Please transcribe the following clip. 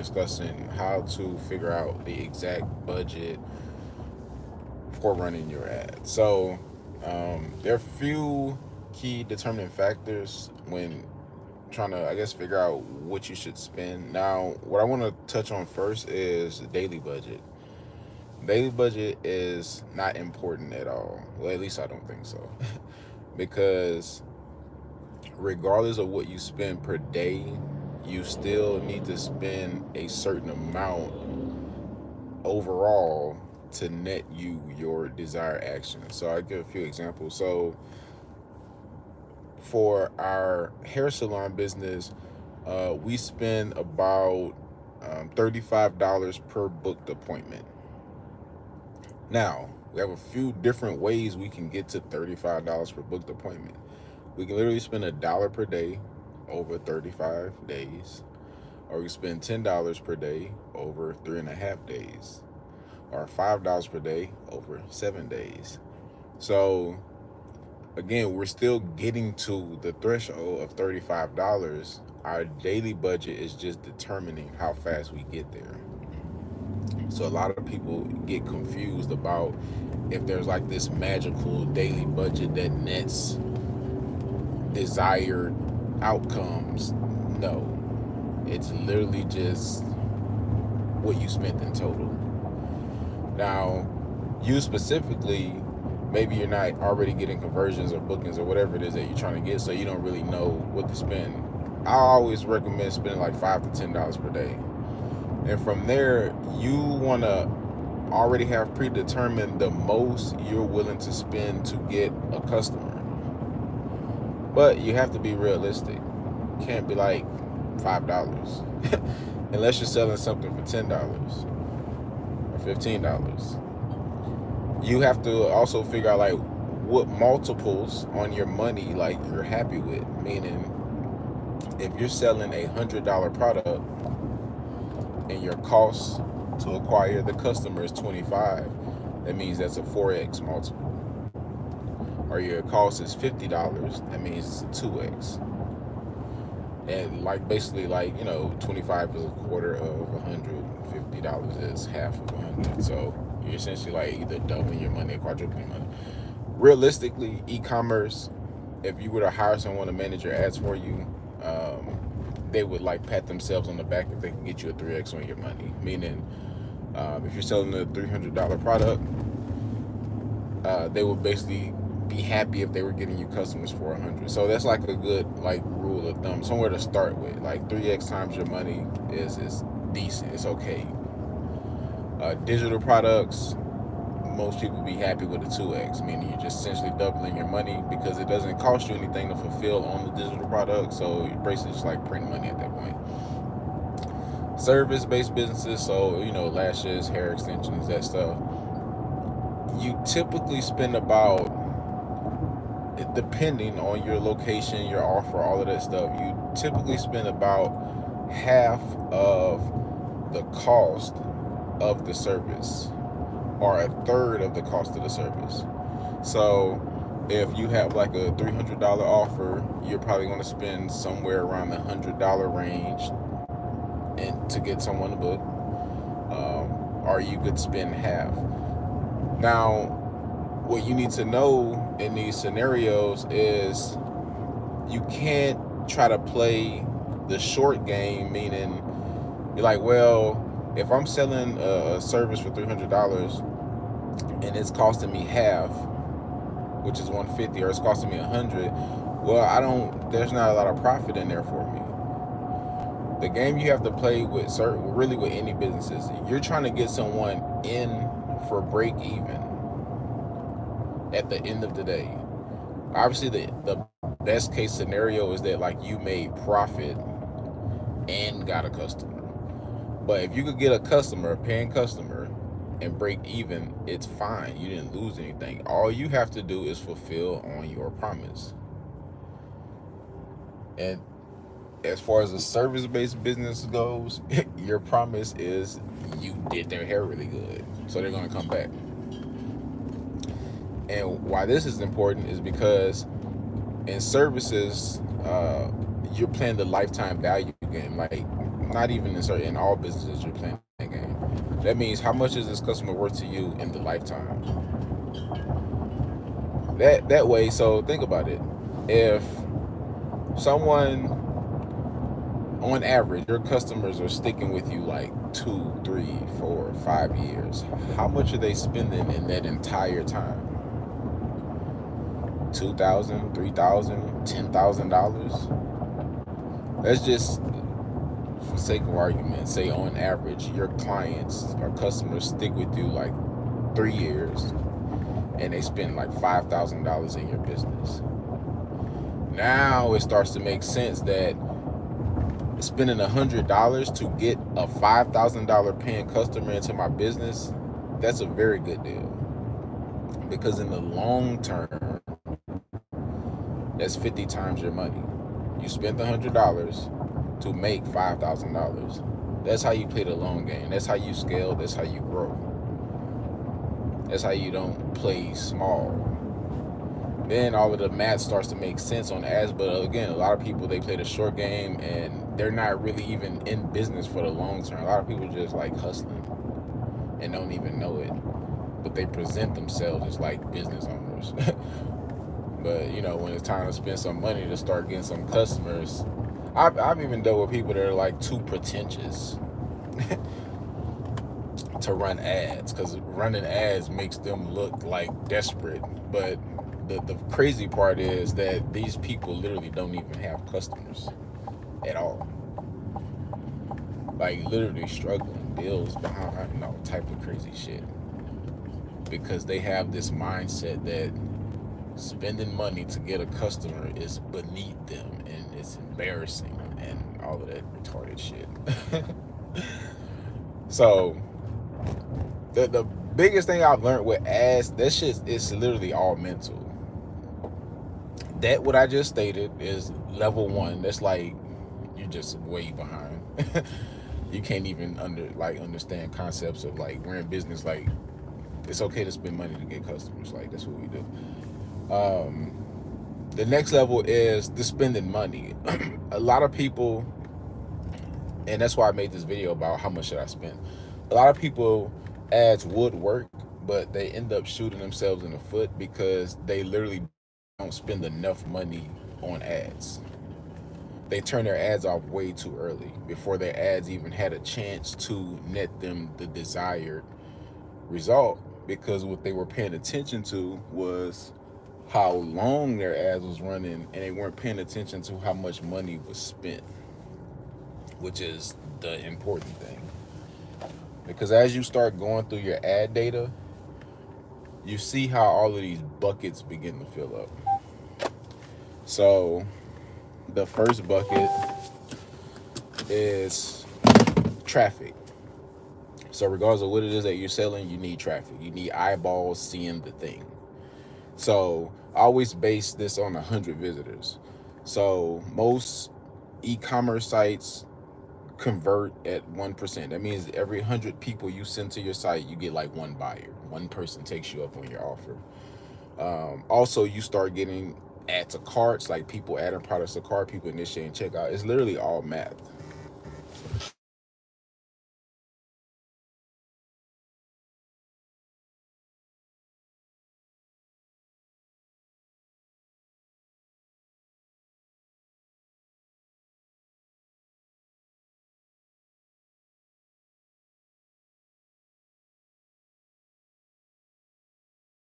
discussing how to figure out the exact budget for running your ad. So there are a few key determining factors when trying to, I guess, figure out what you should spend. Now, what I want to touch on first is daily budget. Daily budget is not important at all. Well, at least I don't think so. Because regardless of what you spend per day, you still need to spend a certain amount overall to net you your desired action. So I'll give a few examples. So for our hair salon business, we spend about $35 per booked appointment. Now, we have a few different ways we can get to $35 per booked appointment. We can literally spend $1 per day over 35 days, or we spend $10 per day over 3.5 days, or $5 per day over 7 days. So again, we're still getting to the threshold of $35. Our daily budget is just determining how fast we get there. So a lot of people get confused about if there's like this magical daily budget that nets desired outcomes. No, it's literally just what you spent in total. Now, you specifically, maybe you're not already getting conversions or bookings or whatever it is that you're trying to get, so you don't really know what to spend. I always recommend spending like $5 to $10 per day. And from there, you want to already have predetermined the most you're willing to spend to get a customer. But you have to be realistic. You can't be like $5 unless you're selling something for $10 or $15. You have to also figure out like what multiples on your money like you're happy with. Meaning, if you're selling $100 product and your cost to acquire the customer is 25, that means that's a 4x multiple. Or your cost is $50, that means it's a 2x. And like basically, like, 25 is a quarter of $150 is half of 100. So you're essentially like either doubling your money or quadrupling your money. Realistically, e-commerce, if you were to hire someone to manage your ads for you, they would like pat themselves on the back if they can get you a 3x on your money. Meaning, if you're selling a $300 product, they would basically be happy if they were getting you customers for 100. So that's like a good like rule of thumb, somewhere to start with. Like 3x times your money is decent. It's okay. Digital products, most people be happy with a 2x, meaning you're just essentially doubling your money because it doesn't cost you anything to fulfill on the digital product. So you're basically just like printing money at that point. Service-based businesses, so lashes, hair extensions, that stuff, you typically spend about, depending on your location, your offer, all of that stuff, you typically spend about half of the cost of the service, or a third of the cost of the service. So if you have like a $300 offer, you're probably going to spend somewhere around the $100 range and to get someone to book, or you could spend half. Now, what you need to know in these scenarios is you can't try to play the short game, meaning you're like, well, if I'm selling a service for $300 and it's costing me half, which is 150, or it's costing me 100, well, there's not a lot of profit in there for me. The game you have to play with, really with any businesses, you're trying to get someone in for break even at the end of the day. Obviously, the best case scenario is that like you made profit and got a customer. But if you could get a customer, a paying customer, and break even, it's fine. You didn't lose anything. All you have to do is fulfill on your promise. And as far as the service-based business goes, your promise is you did their hair really good, so they're going to come back. And why this is important is because in services, you're playing the lifetime value game. Like not even in all businesses you're playing that game. That means how much is this customer worth to you in the lifetime? That way, so think about it. If someone on average, your customers are sticking with you like 2, 3, 4, 5 years. How much are they spending in that entire time? 2,000, 3,000, $10,000. Let's just, for sake of argument, say on average, your clients or customers stick with you like 3 years, and they spend like $5,000 in your business. Now it starts to make sense that spending $100 to get a $5,000 paying customer into my business, that's a very good deal. Because in the long term, that's 50 times your money. You spent $100 to make $5,000. That's how you play the long game. That's how you scale. That's how you grow. That's how you don't play small. Then all of the math starts to make sense on ads. But again, a lot of people, they play the short game and they're not really even in business for the long term. A lot of people just like hustling and don't even know it. But they present themselves as like business owners. But you know, when it's time to spend some money to start getting some customers, I've even dealt with people that are like too pretentious to run ads, because running ads makes them look like desperate. But the crazy part is that these people literally don't even have customers at all. Like literally struggling, bills behind, no type of crazy shit. Because they have this mindset that spending money to get a customer is beneath them and it's embarrassing and all of that retarded shit. So the biggest thing I've learned with ads, that shit is literally all mental. That what I just stated is level 1. That's like you're just way behind. You can't even understand concepts of like we're in business. Like it's okay to spend money to get customers. Like that's what we do. The next level is the spending money. A lot of people, and that's why I made this video about how much should I spend. A lot of people, ads would work, but they end up shooting themselves in the foot because they literally don't spend enough money on ads. They turn their ads off way too early before their ads even had a chance to net them the desired result, because what they were paying attention to was how long their ads was running, and they weren't paying attention to how much money was spent, which is the important thing. Because as you start going through your ad data, you see how all of these buckets begin to fill up. So the first bucket is traffic. So regardless of what it is that you're selling, you need traffic. You need eyeballs seeing the thing. So I always base this on 100 visitors. So most e-commerce sites convert at 1%. That means every 100 people you send to your site, you get like one buyer. One person takes you up on your offer. Also, you start getting add to carts, like people adding products to cart, people initiating checkout. It's literally all math.